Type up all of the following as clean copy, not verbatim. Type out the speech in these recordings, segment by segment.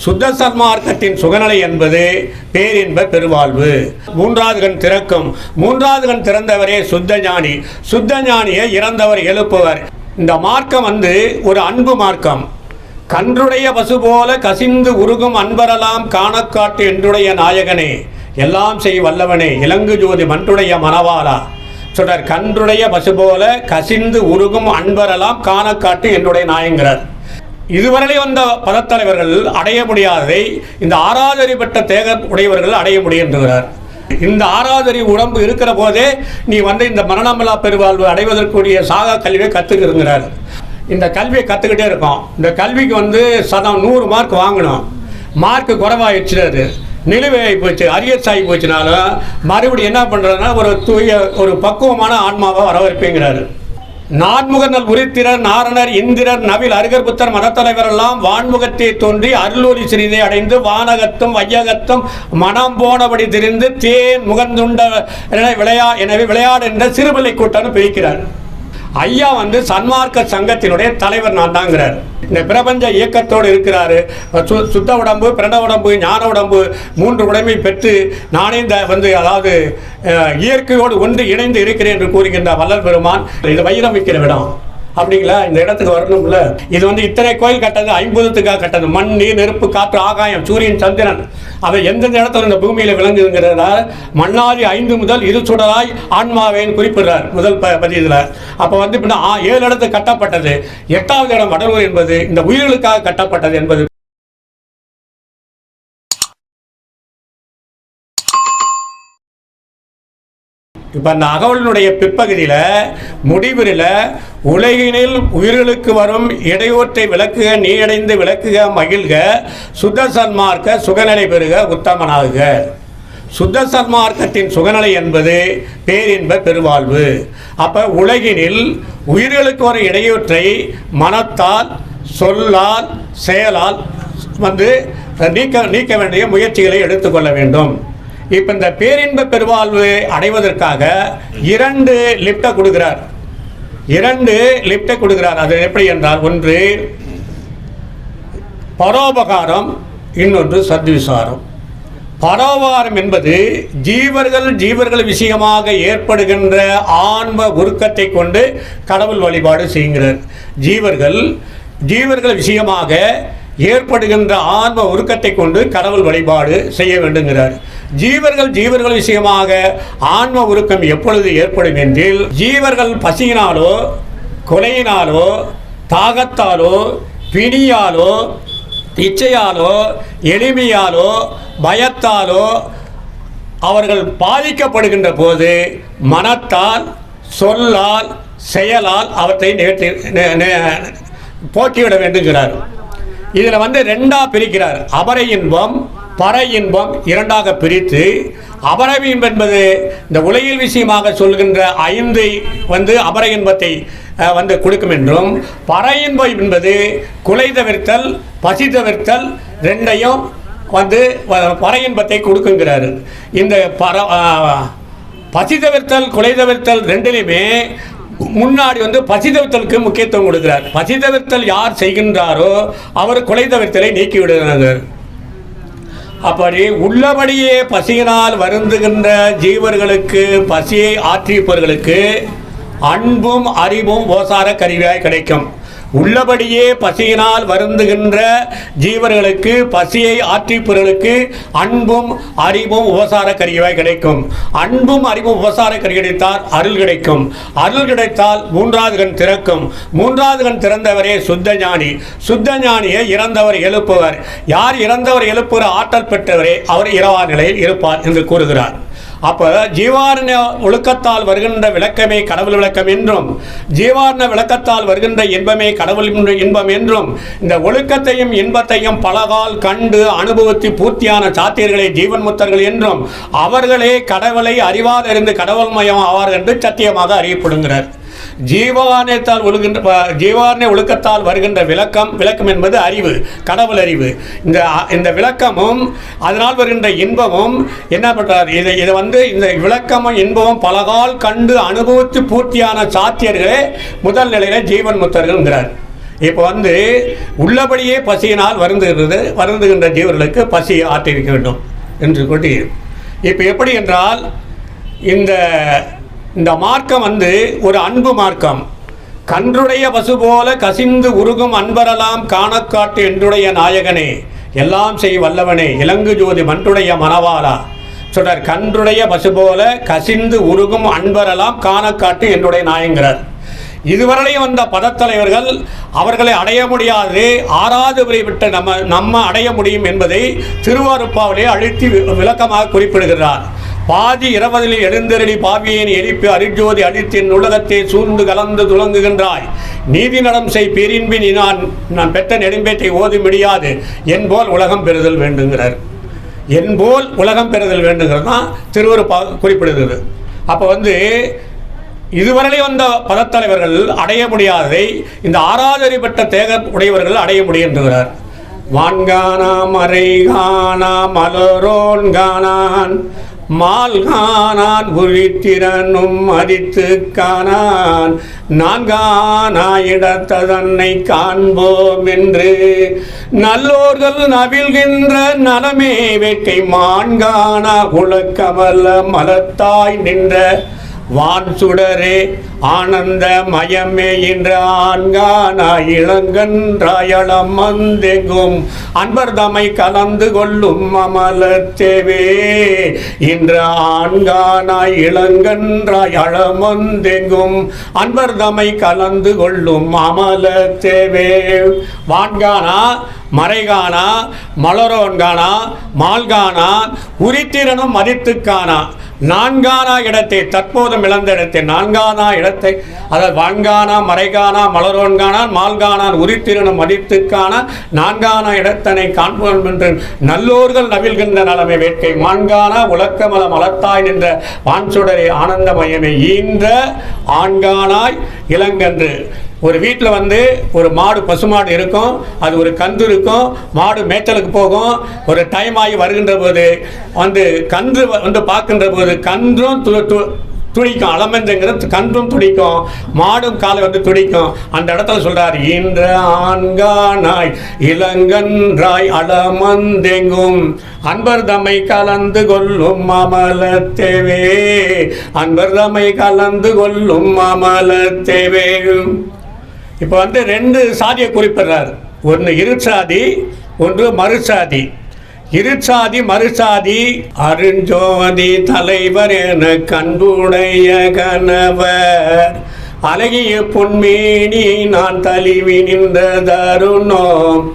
சுத்த சன்மார்க்கத்தின் சுகநிலை என்பது பேரின்ப பெருவாழ்வு. மூன்றாவது கண் திறக்கும். மூன்றாவது கண் திறந்தவரே சுத்த ஞானி. சுத்த ஞானியை இறந்தவர் எழுப்புவர். இந்த மார்க்கம் ஒரு அன்பு மார்க்கம். கன்றுடைய பசு போல கசிந்து உருகும் அன்பரெல்லாம் காணக்காட்டு என்றுடைய நாயகனே, எல்லாம் செய் வல்லவனே, இலங்கு ஜோதி மன்றுடைய மணவாளா சொல்றார். கன்றுடைய பசு போல கசிந்து உருகும் அன்பரெல்லாம் காணக்காட்டு என்னுடைய நாயங்கிறார். இதுவரை வந்த பதத்தலைவர்கள் அடைய முடியாததை இந்த ஆறாதறி பெற்ற தேக உடையவர்கள் அடைய முடிகின்றார். இந்த ஆறாதறி உடம்பு இருக்கிற போதே நீ இந்த மரணமில்லா பெருவாழ்வு அடைவதற்குரிய சாகா கல்வியை கற்றுக்கிறங்கிறார். இந்த கல்வியை கற்றுக்கிட்டே இருக்கோம். இந்த கல்விக்கு 100 மார்க் வாங்கணும். மார்க்கு குறைவாகிடுச்சு, நிலுவையாகி போச்சு, அரியர்ஸ் ஆகி போச்சுனாலும் மறுபடியும் என்ன பண்ணுறதுனா ஒரு பக்குவமான ஆன்மாவை வரவேற்பேங்கிறாரு. நான்முகநல் உரித்திரர் நாரணர் இந்திரர் நவில் அருகர்புத்தர் மதத்தலைவரெல்லாம் வான்முகத்தை தோன்றி அருளொலி சிறிதை அடைந்து வானகத்தும் வையகத்தும் மனம் போனபடி திரிந்து தேன் முகந்துண்ட எனவே விளையாடு என்ற சிறுபிள்ளை கூட்டம்னு பிரிக்கிறார். ஐயா சன்மார்க்க சங்கத்தினுடைய தலைவர் நான் தாங்கிறார். இந்த பிரபஞ்ச இயக்கத்தோடு இருக்கிறாரு. சுத்த உடம்பு, பிரண உடம்பு, ஞான உடம்பு 3 உடம்பை பெற்று நானே அதாவது இயற்கையோடு ஒன்று இணைந்து இருக்கிறேன் என்று கூறுகின்ற வள்ளல் பெருமான். இது வைரம் விற்கிற இடம் அப்படிங்களா? இந்த இடத்துக்கு வரணும்ல. இது இத்தனை கோயில் கட்டது 50த்துக்காக கட்டது. மண், நீர், நெருப்பு, காற்று, ஆகாயம், சூரியன், சந்திரன் அவை எந்தெந்த இடத்துல இந்த பூமியில் விளங்குங்கிறதால மண்ணாதி 5 முதல் இரு சுடராய் ஆன்மாவேன்னு குறிப்பிடுறார் முதல் பதியத்தில். அப்போ 7 இடத்துக்கு கட்டப்பட்டது. 8வது இடம் வடலூர் என்பது இந்த உயிர்களுக்காக கட்டப்பட்டது என்பது. இப்போ அந்த அகவலினுடைய பிற்பகுதியில் முடிவில் உலகினில் உயிர்களுக்கு வரும் இடையூற்றை விளக்குக, நீயடைந்து விளக்குக, மகிழ்க, சுத்த சன்மார்க்க சுகநிலை பெறுக, உத்தமனாகுக. சுத்த சன்மார்க்கத்தின் சுகநிலை என்பது பேரின்ப பெருவாழ்வு. அப்போ உலகினில் உயிர்களுக்கு வரும் இடையூற்றை மனத்தால், சொல்லால், செயலால் நீக்க வேண்டிய முயற்சிகளை எடுத்துக்கொள்ள வேண்டும். இப்போ இந்த பேரின்ப பெருவாழ்வு அடைவதற்காக 2 லிப்டை கொடுக்கிறார். 2 லிப்டை கொடுக்கிறார். அது எப்படி என்றால், ஒன்று பரோபகாரம், இன்னொன்று சத்விசாரம். பரோபகாரம் என்பது ஜீவர்கள் விஷயமாக ஏற்படுகின்ற ஆன்ம உருக்கத்தை கொண்டு கடவுள் வழிபாடு செய்கிறார். ஜீவர்கள் விஷயமாக ஏற்படுகின்ற ஆன்ம உருக்கத்தை கொண்டு கடவுள் வழிபாடு செய்ய வேண்டுங்கிறார். ஜீவர்கள் விஷயமாக ஆன்ம உருக்கம் எப்பொழுது ஏற்படும் என்றில், ஜீவர்கள் பசியினாலோ, கொலையினாலோ, தாகத்தாலோ, பிணியாலோ, இச்சையாலோ, எளிமையாலோ, பயத்தாலோ அவர்கள் பாதிக்கப்படுகின்ற போது மனத்தால், சொல்லால், செயலால் அவற்றை போக்கிவிட வேண்டுங்கிறார். இதில் 2ஆக பிரிக்கிறார். அபரை இன்பம், பறை இன்பம் 2ஆக பிரித்து, அபரை இன்பம் என்பது இந்த உலகில் விஷயமாக சொல்கின்ற 5 அபரை இன்பத்தை கொடுக்கும் என்றும், பறை இன்பம் என்பது குலை தவிர்த்தல், பசி தவிர்த்தல் 2ஐயும் பறை இன்பத்தை கொடுக்குங்கிறாரு. இந்த பசி தவிர்த்தல், குலை தவிர்த்தல் 2லையுமே முன்னாடி பசி தவிர்த்தலுக்கு முக்கியத்துவம் கொடுக்கிறார். பசி தவிர்த்தல் யார் செய்கின்றாரோ அவர் கொலை தவிர்த்தலை நீக்கி விடுகிறார். அப்படி உள்ளபடியே பசியினால் வருந்துகின்ற ஜீவர்களுக்கு, பசியை ஆற்றிப்பவர்களுக்கு அன்பும் அறிவும் ஓசார கருவியாய் கிடைக்கும். உள்ளபடியே பசியினால் வருந்துகின்ற ஜீவர்களுக்கு, பசியை ஆற்றிப்பவர்களுக்கு அன்பும் அறிவும் உபசார கருவியாய் கிடைக்கும். அன்பும் அறிவும் உபசார கருவி கிடைத்தால் அருள் கிடைக்கும். அருள் கிடைத்தால் 3வது கண் திறக்கும். 3வது கண் திறந்தவரே சுத்த ஞானி. சுத்த ஞானியை இறந்தவர் எழுப்புவர். யார் இறந்தவர் எழுப்புகிற ஆற்றல் பெற்றவரே அவர் இரவா நிலையில் இருப்பார் என்று கூறுகிறார். அப்போ ஜீவாரண ஒழுக்கத்தால் வருகின்ற விளக்கமே கடவுள் விளக்கம் என்றும், ஜீவாரண விளக்கத்தால் வருகின்ற இன்பமே கடவுள் இன்பம் என்றும், இந்த ஒழுக்கத்தையும் இன்பத்தையும் பலகால் கண்டு அனுபவித்து பூர்த்தியான சாத்தியர்களை ஜீவன் முத்தர்கள் என்றும், அவர்களே கடவுளை அறிவாதறிந்து கடவுள் மயம் ஆவார்கள் என்று சத்தியமாக அறியப்படுகிறார். ஜீவாரண ஒழுக்கத்தால் வருகின்ற விளக்கம் என்பது அறிவு, கடவுள் அறிவு. இந்த விளக்கமும் அதனால் வருகின்ற இன்பமும் என்ன பண்றார்? இதை இந்த விளக்கமும் இன்பமும் பலகால் கண்டு அனுபவித்து பூர்த்தியான சாத்தியர்களே முதல் நிலையில ஜீவன் முத்தர்கள் என்கிறார். இப்போ உள்ளபடியே பசியினால் வருந்துகின்ற ஜீவர்களுக்கு பசி ஆற்றிருக்க வேண்டும் என்று கொண்டு இப்போ எப்படி என்றால் இந்த மார்க்கம் ஒரு அன்பு மார்க்கம். கன்றுடைய பசு போல கசிந்து உருகும் அன்பரெல்லாம் காணக்காட்டு என்றுடைய நாயகனே, எல்லாம் செய் வல்லவனே, இலங்கு ஜோதி மன்றுடைய மணவாளா சொல்றார். கன்றுடைய பசு போல கசிந்து உருகும் அன்பரெல்லாம் காணக்காட்டு என்னுடைய நாயங்கிறார். இதுவரையும் வந்த பதத்தலைவர்கள் அவர்களை அடைய முடியாது, ஆறாவது வரை விட்டு நம்ம அடைய முடியும் என்பதை திருவாரூப்பாவிலே அழுத்தி விளக்கமாக குறிப்பிடுகிறார். பாதி இரவதில் எழுந்தரடி பாவியேன் எழுப்பி அரிஜோதி அடித்தின் உலகத்தை சூழ்ந்து கலந்து துலங்குகின்றாய், நீதி நடம் செய் பேரின்பின் நான் பெற்ற நெடும்பேட்டை ஓதி முடியாது என்போல் உலகம் பெறுதல் வேண்டுங்கிறார். என்போல் உலகம் பெறுதல் வேண்டுங்கிறது தான் திருவருப்பா குறிப்பிடுகிறது. அப்போ இதுவரை வந்த பதத்தலைவர்கள் அடைய முடியாததை இந்த ஆறாவது பெற்ற தேக உடையவர்கள் அடைய முடிகின்றார். வான்கானா மறைகானா மலரோன் கானான் மால்கானான் உரித்திரனும் மதித்து காணான் நான்கானாயிடத்ததன்னை காண்போம் என்று நல்லோர்கள் நவில்கின்ற நலமே வேட்கை மான்கானா குலக்கமல மலத்தாய் நின்ற வான் சுடரே ஆனந்த மயமே என்ற ஆண்கானாய் இளங்கன்றாயளம் வந்தெங்கும் அன்பர் தமை கலந்து கொள்ளும் அமலத்தேவே என்ற ஆண்கானாய் இளங்கன்றாய் அளம் வந்தெங்கும் அன்பர் தமை கலந்து கொள்ளும் அமலத்தேவே. வான்கானா மறைகானா மலரோன்கானா மால்கானா உரித்திரனும் மதித்துக்கானா நான்கானா இடத்தை தற்போதும் இழந்த இடத்தை நான்கானா இடத்தை அதாவது வான்கானா மறைகானா மலரோன்கானா மால்கானான் உரித்திரனும் மதித்துக்கான நான்கானா இடத்தனை காண்போம் என்று நல்லோர்கள் நவில்கின்ற நலமை வேட்கை மான்கானா உலக்கமல மலத்தாய் நின்ற வான்சுடரை ஆனந்தமயமே ஈன்ற ஆண்கானாய் இளங்கன்று. ஒரு வீட்டில் ஒரு மாடு பசுமாடு இருக்கும், அது ஒரு கன்று இருக்கும், மாடு மேய்ச்சலுக்கு போகும். ஒரு டைம் ஆகி வருகின்ற போது கன்று பார்க்கின்ற போது கன்றும் துடிக்கும், அளமென்றுங்கிறது கன்றும் துடிக்கும், மாடும் காலை துடிக்கும். அந்த இடத்துல சொல்றார், ஈன்ற ஆண்கானாய் இளங்கன்றாய் அளமந்தெங்கும் அன்பர் தம்மை கலந்து கொள்ளும் அமலத்தேவே அன்பர் தம்மை கலந்து கொள்ளும் அமலத்தேவே. இப்போ ரெண்டு சாதியை குறிப்பிடுறார். ஒன்று இருசாதி, ஒன்று மறுசாதி. இருசாதி மறுசாதி அருஞ்சோதி தலைவர் என கண்புடைய கணவர் அழகிய பொன்மேனி நான் தழுவி நின்ற தருணம்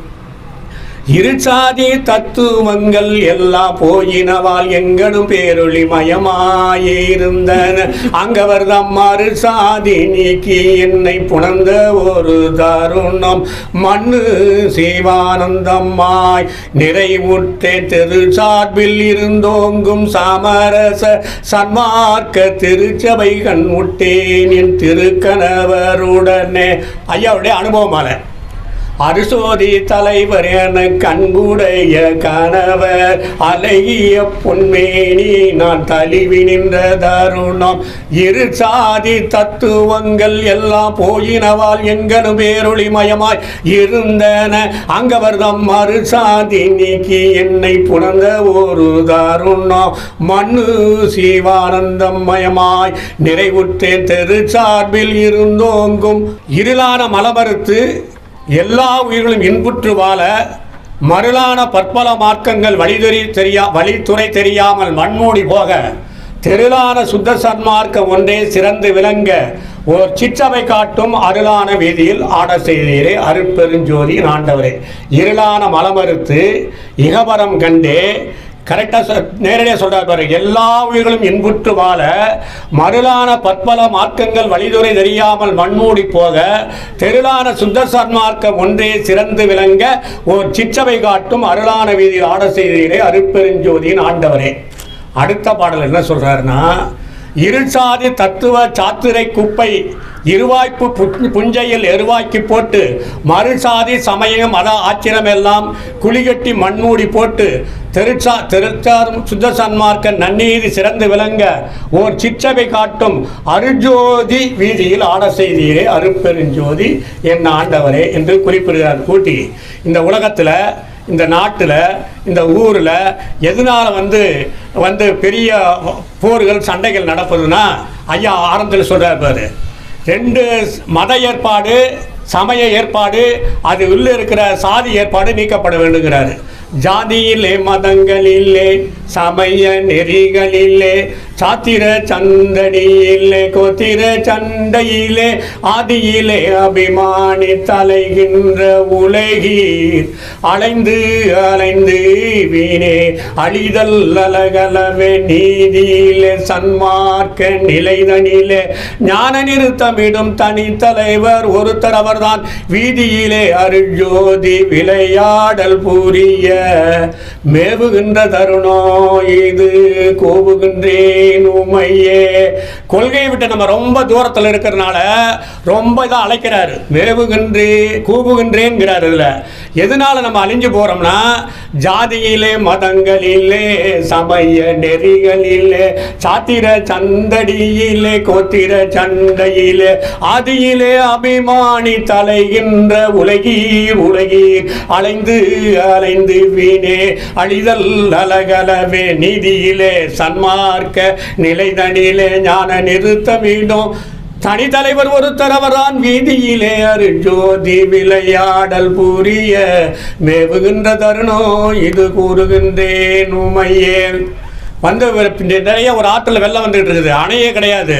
இருசாதி தத்துவங்கள் எல்லாம் போயினவால் எங்கனும் பேரொளி மயமாயிருந்தன அங்கவர் தம்மாறு சாதி நீக்கி என்னை புணர்ந்த ஒரு தருணம் மண்ணு சிவானந்தம்மாய் நிறைவுற்றே திரு சார்பில் இருந்தோங்கும் சமரச சன்மார்க்க திருச்சபை கண்முட்டேன் என் திருக்கணவருடனே. ஐயாவுடைய அனுபவமால அருசோதி தலைவர் என கண்புடைய கணவர் அழகிய பொன்மேனி நான் தழுவி நின்ற தருணம் இரு சாதி தத்துவங்கள் எல்லாம் போயினவால் எங்கனும் பேரொளிமயமாய் இருந்தன அங்கவர் தம் மறுசாதி நீக்கி என்னை புணர்ந்த ஒரு தருணம் மண்ணு சிவானந்தம் மயமாய் நிறைவுற்றேன் தெரு சார்பில் இருந்தோங்கும் இருளான மலமறுத்து எல்லா உயிர்களும் இன்புற்று வாழ மருளான பற்பல மார்க்கங்கள் வழித்துறை தெரியாமல் மண்மூடி போக தெருளான சுத்த சன்மார்க்கம் ஒன்றே சிறந்து விளங்க ஓர் சிற்றவை காட்டும் அருளான வீதியில் ஆட செய்தீரே அருட்பெருஞ்சோதி ஆண்டவரே. இருளான மலமறுத்து இகபரம் கண்டே கரெக்டாக நேரடியாக சொல்கிறார் பாரு. எல்லா உயிர்களும் இன்புற்று வாழ மருளான பற்பல மார்க்கங்கள் வழிதுறை தெரியாமல் மண்மூடி போக தெருளான சுத்த சன்மார்க்கம் ஒன்றே சிறந்து விளங்க ஓர் சிற்றவை காட்டும் அருளான வீதியில் ஆட செய்தீரே அருட்பெருஞ்சோதியின் ஆண்டவரே. அடுத்த பாடல் என்ன சொல்கிறாருன்னா, இருசாதி தத்துவ சாத்திரை குப்பை இருவாய்ப்பு புஞ்சையில் எருவாக்கி போட்டு மறுசாதி சமயம் மத ஆச்சிரம் எல்லாம் குளிகட்டி மண்மூடி போட்டு திருச்சார் சுத்த சன்மார்க்க நன்னீதி சிறந்து விளங்க ஓர் சிற்றவை காட்டும் அருஜோதி வீதியில் ஆட செய்தீரே அருட்பெருஞ்சோதி என் ஆண்டவரே என்று குறிப்பிடுகிறார் கூட்டி. இந்த உலகத்தில், இந்த நாட்டில், இந்த ஊரில் எதனால் வந்து பெரிய போர்கள் சண்டைகள் நடப்பதுன்னா ஐயா ஆரம்பத்தில் சொல்கிறார் பாரு, 2 மத ஏற்பாடு, சமய ஏற்பாடு, அது உள்ள இருக்கிற சாதி ஏற்பாடு நீக்கப்பட வேண்டுங்கிறாரு. ஜாதியிலே மதங்களிலே சமய நெறிகளிலே சாத்திர சந்தடியிலே கோத்திர சண்டையிலே ஆதியிலே அபிமானி தலைகின்ற உலகீர் அலைந்து அலைந்து வீணே அழிதல் அலகலவே நீதியிலே சன்மார்க்க நிலைதனிலே ஞான நிறுத்தமிடும் தனி தலைவர் ஒருத்தர் அவர்தான் வீதியிலே அருஜோதி விளையாடல் புரிய மேவுகின்ற தருணோ இது கோபுகின்றேன் உமையே. கொள்கையை விட்டு நம்ம ரொம்ப தூரத்தில் இருக்கிறதுனால ரொம்ப இதாக அழைக்கிறாரு, மேவுகின்றே கூவுகின்றேங்கிறார். இதில் எதனால நம்ம அழிஞ்சு போகிறோம்னா ஜாதியிலே மதங்களிலே சமய நெறிகளிலே சாத்திர சந்தடியிலே கோத்திர சண்டையிலே ஆதியிலே அபிமானி தலைகின்ற உலகீர் உலகீர் அலைந்து அலைந்து வீணே அழிதல் அலகலவே நீதியிலே சன்மார்க்க நிலைதனிலே ஞான நிறுத்த வேண்டும் தனித்தலைவர் ஒருத்தர் அவர்தான் வீதியிலே அருஜோதி விளையாடல் புரிய மேவுகின்ற தருணோ இது கூறுகின்றேன் உமையே. வந்து நிறைய ஒரு ஆற்றில் வெள்ளம் வந்துகிட்டு இருக்குது, அணையே கிடையாது.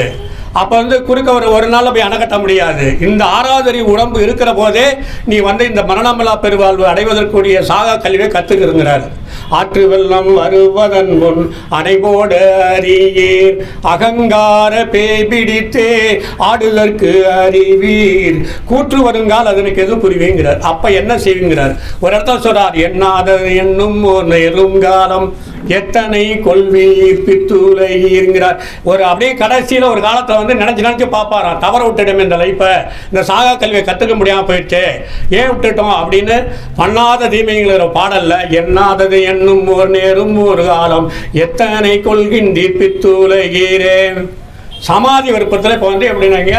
அப்போ குறுக்க ஒரு நாளில் போய் அணை கட்ட முடியாது. இந்த 6வது அறிவு உடம்பு இருக்கிற போதே நீ இந்த மரணமில்லா பெருவாழ்வு அடைவதற்குரிய சாகா கல்வியை கற்றுக்கிறங்கிறார். ஆற்று வெள்ளம் வருவதன் முன் அணைபோட அறியீர் அகங்கார பேய் பிடித்தே ஆடுதற்கு அறிவீர் கூற்று வருங்கால் அதனுக்கு எதுவும் புரிவீங்கிறார். அப்போ என்ன செய்வீங்கிறார்? ஒரு இடத்துல சொல்றார், எண்ணாத என்னும் ஒரு நெருங்காலம் எத்தனை கொள்வீர் பித்துலைங்கிறார். ஒரு அப்படியே கடைசியில் ஒரு காலத்தில் நினைச்சு பார்ப்பாராம், தவற விட்டுடும் இந்த லைஃப்பை, இந்த சாகா கல்வியை கற்றுக்க முடியாமல் போயிடுச்சு, ஏன் விட்டுட்டோம் அப்படின்னு. பண்ணாத தீமைங்கிற பாடல்ல எண்ணாதது என்னும் ஒரு நேரும் ஒரு காலம் எத்தனை கொள்கின்றீர் பித்துலைகிறேன். சமாதி விருப்பத்தில் இப்போ எப்படின்னாங்க,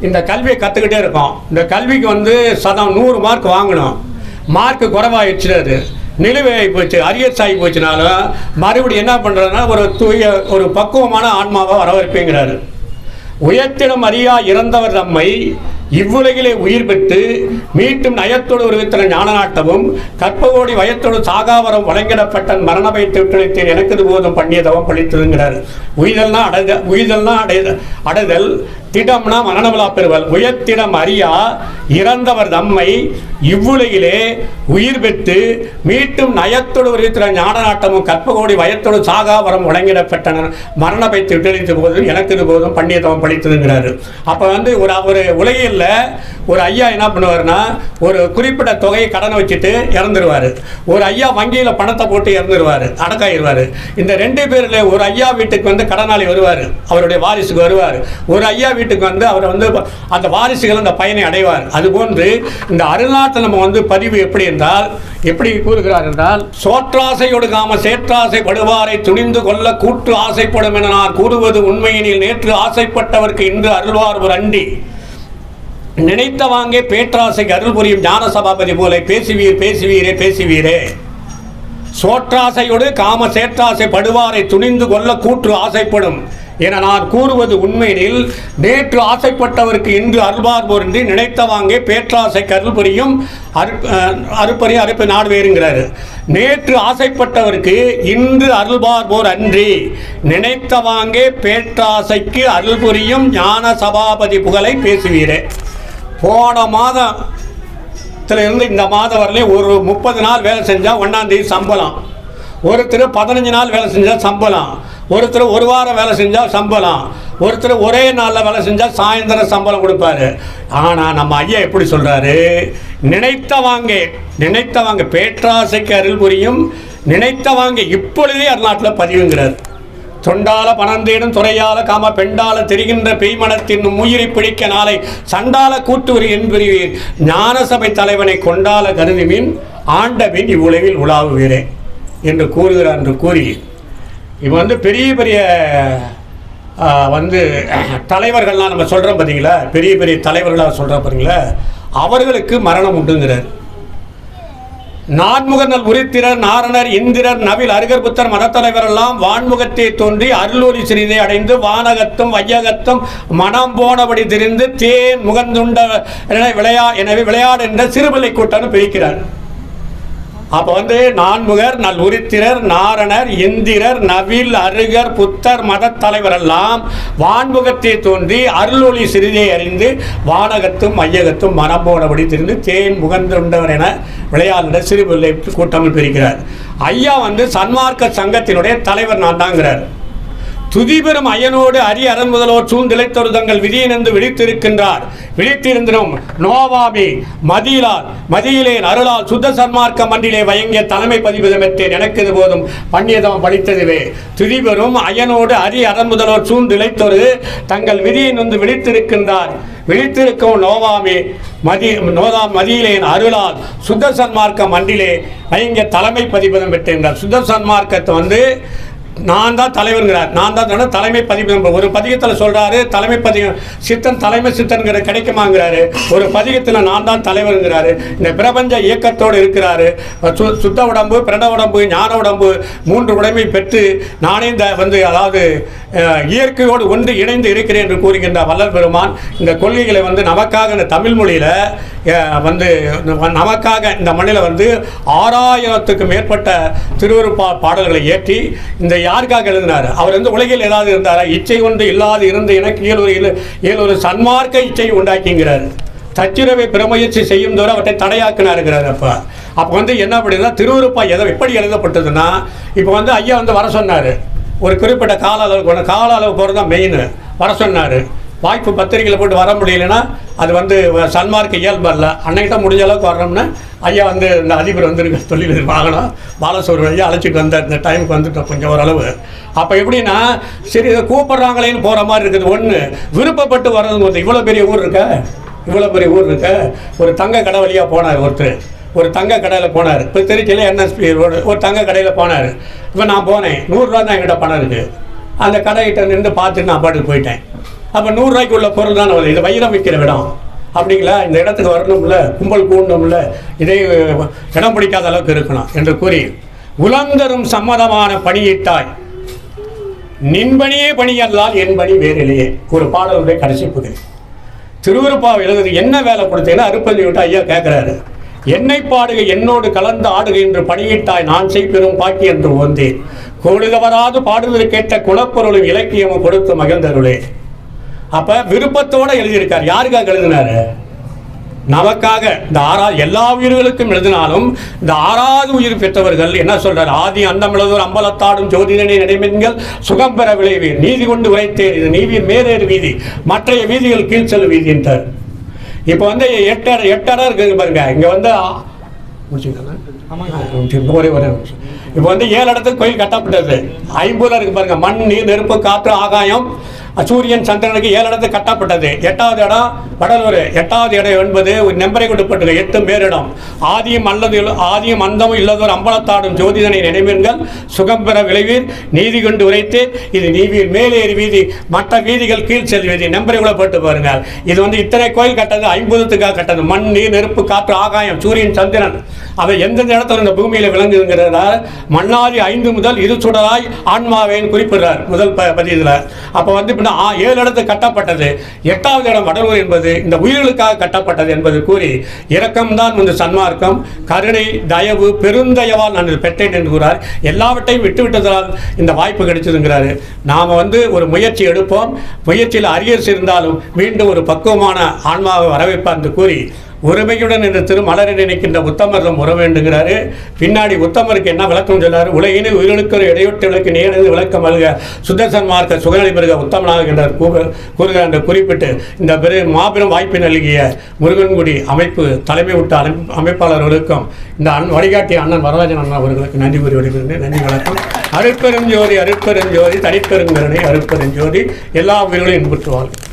இந்த கல்வியை கற்றுக்கிட்டே இருக்கோம். இந்த கல்விக்கு 100 மார்க் வாங்கணும், மார்க்கு குறைவாகிடுச்சு, நிலுவையாகி போச்சு, அரியர்ஸ் ஆகி போச்சுனாலும் மறுபடியும் என்ன பண்ணுறதுன்னா ஒரு பக்குவமான ஆன்மாவை வரவேற்பேங்கிறாரு. உயர்த்திடம் அறியா இறந்தவர் தம்மை இவ்வுலகிலே உயிர் பெற்று மீட்டும் நயத்தோடு உருவித்தன ஞான நாட்டமும் கற்பகோடி வயத்தோடு சாகாவரம் வழங்கிடப்பட்ட மரண பயத்தை விட்டுழைத்தேன் எனக்கு போதும் பண்ணியதவம் பழித்ததுங்கிறார். உயிர்தல்னா அடைதல், திடம்னா மரணமில்லா பெறுவல். உயர்த்திடம் அறியா இறந்தவர் தம்மை இவ்வுலகிலே உயிர் பெற்று மீட்டும் நயத்தோடு உருவித்தன ஞான நாட்டமும் கற்பகோடி வயத்தோடு சாகாவரம் வழங்கிடப்பட்டன மரண பயத்தை விட்டுழைத்த போதும் எனக்கு போதும் பண்ணியதவம் பழித்ததுங்கிறாரு. அப்போ ஒரு உலகில் ஒரு ஐயா என்ன பண்ணுவார்னா, ஒரு குறிப்பிட்ட தொகையை கடனை வச்சுட்டு இறந்துருவாரு. ஒரு ஐயா வங்கியில் பணத்தை போட்டு இறந்துருவாரு, அடக்காயிருவாரு. இந்த 2 பேர்ல ஒரு ஐயா வீட்டுக்கு கடனாளி வருவார், அவருடைய வாரிசுக்கு வருவார். ஒரு ஐயா வீட்டுக்கு அவர் அந்த வாரிசுகள் அந்த பயனை அடைவார். அதுபோன்று இந்த அருள்நாட்டில் நம்ம பதிவு எப்படி என்றால், எப்படி கூறுகிறார் என்றால், சோற்றாசையோடு காம சேற்றாசை படுவாரை துணிந்து கொள்ள கூற்று ஆசைப்படும் என நான் கூறுவது உண்மையினில் நேற்று ஆசைப்பட்டவருக்கு இன்று அருள்வார் ஒரு அண்டி நினைத்த வாங்கே பேற்றாசைக்கு அருள் புரியும் ஞான சபாபதி போல பேசுவீர் பேசுவீரே பேசுவீரே. சோற்றாசையோடு காம சேற்றாசை படுவாரை துணிந்து கொள்ள கூற்று ஆசைப்படும் என நான் கூறுவது உண்மையில் நேற்று ஆசைப்பட்டவருக்கு இன்று அருள்வார் போரின்றி நினைத்த வாங்கே பேற்றாசைக்கு அருள் புரியும் அருப்பறி அறுப்பு நாடு வேறுங்கிறாரு. நேற்று ஆசைப்பட்டவருக்கு இன்று அருள்வார் போர் அன்றி நினைத்த வாங்கே பேற்றாசைக்கு அருள் புரியும் ஞான சபாபதி புகழை பேசுவீரே. போன மாதத்தில் இருந்து இந்த மாதம் வரலையும் ஒரு 30 நாள் வேலை செஞ்சால் 1ஆம் தேதி சம்பளம், ஒருத்தர் 15 நாள் வேலை செஞ்சால் சம்பளம், ஒருத்தர் 1 வாரம் வேலை செஞ்சால் சம்பளம், ஒருத்தர் ஒரே நாளில் வேலை செஞ்சால் சாயந்தரம் சம்பளம் கொடுப்பாரு. ஆனால் நம்ம ஐயா எப்படி சொல்கிறாரு, நினைத்த வாங்க பேற்றாசைக்கு அருள் புரியும் நினைத்த வாங்க இப்பொழுதே அருள்நாட்டில் பதிவுங்கிறார். தொண்டால பணந்தேடும் துறையால காம பெண்டால தெரிகின்ற பெய்மனத்தின் உயிரை பிடிக்க நாளை சண்டால கூட்டுவரி என்பீர் ஞான சபை தலைவனை கொண்டால கருதுமின் ஆண்டபின் இவ்வுலகில் உலாவுவீரே என்று கூறுகிறார் என்று கூறி இப்போ வந்து பெரிய பெரிய வந்து தலைவர்கள்லாம் நம்ம சொல்கிறோம் பார்த்தீங்களா, பெரிய பெரிய தலைவர்களாக சொல்கிறோம் பார்த்தீங்களா, அவர்களுக்கு மரணம் உண்டுங்கிறார். நான்முகநல் உரித்திரர் நாரணர் இந்திரர் நவில் அருகர்புத்தர் மதத்தலைவர் எல்லாம் வான்முகத்தை தோன்றி அருளூரி சிறிதை அடைந்து வானகத்தும் வையகத்தும் மனம் போனபடி திரிந்து தேன் முகந்துண்ட எனவே விளையாடு என்ற சிறுபிள்ளை கூட்டம் பிரிக்கிறார். அப்போ வந்து நான்முகர் நல் உரித்திரர் நாரணர் இந்திரர் நவில் அருகர் புத்தர் மதத்தலைவர் எல்லாம் வான்முகத்தை தோன்றி அருளொளி சிறிதை அறிந்து வானகத்தும் மையகத்தும் மனம் போனபடி திரிந்து தேன் முகந்துண்டவர் என விளையாடுகிற சிறுபிள்ளை கூட்டம் பிரிக்கிறார். ஐயா வந்து சன்மார்க்க சங்கத்தினுடைய தலைவர் நான் தாங்கிறார். துதிபெறும் ஐயனோடு அரிய அரண் முதலோர் சூழ்நிலைத்தொரு தங்கள் விதியினந்து விழித்திருக்கின்றார். விழித்திருந்தினும் நோவாமி மதியிலால் மதியிலேன் அருளால் சுத்த சன்மார்க்க மண்டிலே வயங்கிய தலைமை பதிவு பெற்றேன் எனக்கு இது போதும் பண்ணியதம் படித்ததுவே. துதிபெறும் ஐயனோடு அரிய அரண் முதலோர் சூழ்நிலைத்தொரு தங்கள் விதியினந்து விழித்திருக்கின்றார். விழித்திருக்கும் நோவாமி மதியிலேன் அருளால் சுத்த சன்மார்க்க மண்டிலே வயங்கிய தலைமை பதிவு பெற்றேன். சுத்த சன்மார்க்கத்தை வந்து நான் தான் தலைவருங்கிறார். நான் தான் தலைமை பதிவு. ஒரு பதிகத்தில் சொல்கிறாரு தலைமை பதிகம் சித்தன் தலைமை சித்தன்கிற கிடைக்குமாங்கிறாரு. ஒரு பதிகத்தில் நான் தான் தலைவருங்கிறாரு. இந்த பிரபஞ்ச இயக்கத்தோடு இருக்கிறாரு. சுத்த உடம்பு பிரண உடம்பு ஞான உடம்பு மூன்று உடைமை பெற்று நானே இந்த வந்து அதாவது இயற்கையோடு ஒன்று இணைந்து இருக்கிறேன் என்று கூறுகின்ற வள்ளல் பெருமான் இந்த கொள்கைகளை வந்து நமக்காக இந்த தமிழ் மொழியில் வந்து நமக்காக இந்த மண்ணில் வந்து 6000த்துக்கும் மேற்பட்ட திருவருட்பா பாடல்களை ஏற்றி இந்த யாருக்காக எழுதினார்? அவர் வந்து உலகில் ஏதாவது இருந்தாரா? இச்சை ஒன்று இல்லாது இருந்து எனக்கு ஏழொரு சன்மார்க்க இச்சை உண்டாக்கிங்கிறார். தச்சிரவை பிரமுயற்சி செய்யும் தோறும் அவற்றை தடையாக்கினாருங்கிறார். அப்போ வந்து என்ன அப்படின்னா திருவருட்பா எப்படி எழுதப்பட்டதுன்னா, இப்போ வந்து ஐயா வந்து வர சொன்னார். ஒரு குறிப்பிட்ட கால அளவு போகிறது தான் மெயின். வர சொன்னார். வாய்ப்பு பத்திரிகையில் போட்டு வர முடியலன்னா அது வந்து சன்மார்க்க இயல்பு அல்ல. அன்னைக்கிட்ட முடிஞ்ச அளவுக்கு வர்றோம்னா ஐயா வந்து இந்த அதிபர் வந்து தொழில் வாங்கணும் பாலசோர் ஐயா அழைச்சிட்டு வந்தார். இந்த டைமுக்கு வந்துட்டோம் கொஞ்சம் ஓரளவு. அப்போ எப்படின்னா சரி இதை கூப்பிட்றாங்களேன்னு போகிற மாதிரி இருக்குது. ஒன்று விருப்பப்பட்டு வர்றது வந்து இவ்வளோ பெரிய ஊர் இருக்க ஒரு தங்க கடை வழியாக போனார். ஒரு தங்க கடையில் போனார். இப்போ திருச்சியில் என்எஸ்பி ரோடு ஒரு தங்க கடையில் போனார். இப்போ நான் போனேன். 100 ரூபா தான் என்கிட்ட பணம் இருக்குது. அந்த கடைகிட்ட நின்று பார்த்துட்டு நான் பாட்டுக்கு போயிட்டேன். அப்போ 100 ரூபாய்க்கு உள்ள பொருள் தான் வருது. இது வைரம் விற்கிற இடம் அப்படிங்களா? இந்த இடத்துக்கு வரணும்ல, கும்பல் கூடணும்ல, இதே இடம் பிடிக்காத அளவுக்கு இருக்கணும் என்று கூறி உலந்தரும் சம்மதமான பணியிட்டாய் நின்பணியே பணியல்லால் என் பணி வேறிலேயே ஒரு பாடலுடைய கடைசி பகுதி. திருவருட்பாவை எழுதுது என்ன வேலை கொடுத்தீங்கன்னா அருப்பதி விட்டு ஐயா கேட்குறாரு. என்னை பாடுக என்னோடு கலந்து ஆடுக என்று பணியிட்டாய் நான் செய்பெறும் பாக்கி என்று ஓந்தேன் கோடுதவராது பாடுதல் கேட்ட குலப்பொருளும் இலக்கியமும் கொடுத்து மகிழ்ந்தருளே. அப்ப விருப்பத்தோட எழுதியிருக்கார். யாருக்காக எழுதினாரு? நமக்காக. இந்த எல்லா உயிர்களுக்கும் எழுதினாலும் இந்த 6வது உயிர் பெற்றவர்கள் என்ன சொல்றாரு? ஆதி அந்தமிழதோர் அம்பலத்தாடும் ஜோதிடனை நடைமென்கள் சுகம் பெற விளைவீர் நீதி கொண்டு உரைத்தேன் இது நீவின் மேலேறு வீதி மற்றைய வீதிகள் கீழ்ச்செல் வீதி என்றார். இப்போ வந்து 8 இடம் இருக்குது பாருங்க. இங்கே வந்து இப்போ வந்து 7 இடத்துக்கு கோயில் கட்டப்பட்டது. 50 இருக்கு பாருங்க. மண் நீர் நெருப்பு காற்று ஆகாயம் சூரியன் சந்திரனுக்கு 7 இடத்துக்கு கட்டப்பட்டது. 8வது இடம் வடலூர். 8வது இடம் என்பது ஒரு நம்பரை கொடுப்பட்டது 8 பேரிடம். ஆதியும் அந்தமும் இல்லதோர் அம்பலத்தாடும் ஜோதிடனை நினைவீர்கள் சுகம் பெற விளைவீர் நீதி கொண்டு உரைத்து இது நீவீர் மேலேறி வீதி மற்ற வீதிகள் கீழ் செல் வீதி நம்பரை கூட போட்டு பாருங்க. இது வந்து இத்தனை கோயில் கட்டது 50த்துக்காக கட்டது. மண் நீர் நெருப்பு காற்று ஆகாயம் சூரியன் சந்திரன் அவை எந்தெந்த இடத்துல இந்த பூமியில விளங்குங்கிறார். மண்ணாதி 5 முதல் இரு சுடராய் ஆன்மாவேன்னு குறிப்பிடுறார் முதல் பதியத்தில். அப்போ வந்து 7 இடத்துக்கு கட்டப்பட்டது. 8வது இடம் வடலூர் என்பது இந்த உயிர்களுக்காக கட்டப்பட்டது என்பது கூறி இரக்கம்தான் வந்து சன்மார்க்கம் கருணை தயவு பெருந்தயவால் நான் பெற்றேன் என்று கூறார். எல்லாவற்றையும் விட்டுவிட்டதால் இந்த வாய்ப்பு கிடைச்சதுங்கிறாரு. நாம் வந்து ஒரு முயற்சி எடுப்போம். முயற்சியில் அரியர்ஸ் இருந்தாலும் மீண்டும் ஒரு பக்குவமான ஆன்மாவை வரவேற்பார் என்று கூறி ஒருமையுடன் இந்த திருமலரை நினைக்கின்ற உத்தமரிடம் உற வேண்டுங்கிறாரு. பின்னாடி உத்தமருக்கு என்ன விளக்கம் சொன்னார்? உலகினை உயிர்களுக்கு ஒரு இடையொட்டுகளுக்கு நேரடி விளக்கம் அழுக சுத்த சன்மார்க்க சுகநலி பெருக உத்தமனாக கூறுகிறார் என்று குறிப்பிட்டு இந்த மாபெரும் வாய்ப்பை நல்கிய முருகன்குடி அமைப்பு தலைமை விட்ட அமைப்பாளர்களுக்கும் இந்த வழிகாட்டிய அண்ணன் வரராஜன் அண்ணன் அவர்களுக்கு நன்றி கூறி வருகிறேன். நன்றி வணக்கம். அருட்பெருஞ்சோதி அருட்பெருஞ்சோதி தனிப்பெருங்கருணை அருட்பெருஞ்சோதி எல்லா உயிர்களும் இன்புற்றுவார்கள்.